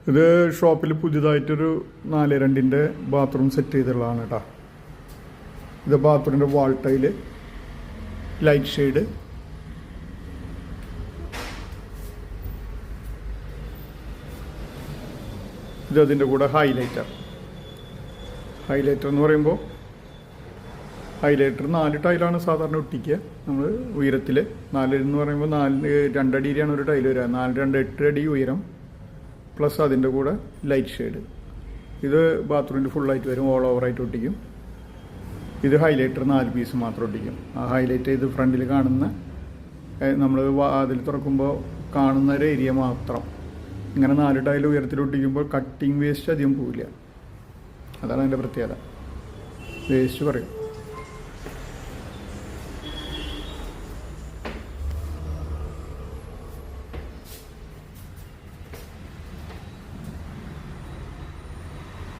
ഇത് ഷോപ്പിൽ പുതിയതായിട്ടൊരു 4:2 bathroom set ചെയ്തിട്ടുള്ളതാണ് കേട്ടോ. ഇത് ബാത്റൂമിൻ്റെ വാൾ ടൈല്, ലൈറ്റ് ഷെയ്ഡ്, ഇത് അതിൻ്റെ കൂടെ ഹൈലൈറ്റർ എന്ന് പറയുമ്പോൾ ഹൈലൈറ്റർ 4 ടൈലാണ് സാധാരണ ഒട്ടിക്കുക. നമ്മൾ ഉയരത്തിൽ 4 എന്ന് പറയുമ്പോൾ 2 അടിയിലാണ് ഒരു ടൈൽ വരിക. 4, 2, 8 അടി ഉയരം പ്ലസ് അതിൻ്റെ കൂടെ ലൈറ്റ് ഷെയ്ഡ്. ഇത് ബാത്റൂമിൻ്റെ ഫുള്ളായിട്ട് വരും, ഓൾ ഓവറായിട്ട് ഒട്ടിക്കും. ഇത് ഹൈലൈറ്റർ 4 പീസ് മാത്രം ഒട്ടിക്കും. ആ ഹൈലൈറ്റ് ചെയ്ത് ഫ്രണ്ടിൽ കാണുന്ന നമ്മൾ അതിൽ തുറക്കുമ്പോൾ കാണുന്ന ഒരു ഏരിയ മാത്രം ഇങ്ങനെ 4 ടൈൽ ഉയരത്തിൽ ഒട്ടിക്കുമ്പോൾ കട്ടിങ് വേസ്റ്റ് അധികം പോവില്ല. അതാണ് അതിൻ്റെ പ്രത്യേകത. വേസ്റ്റ് പറയും.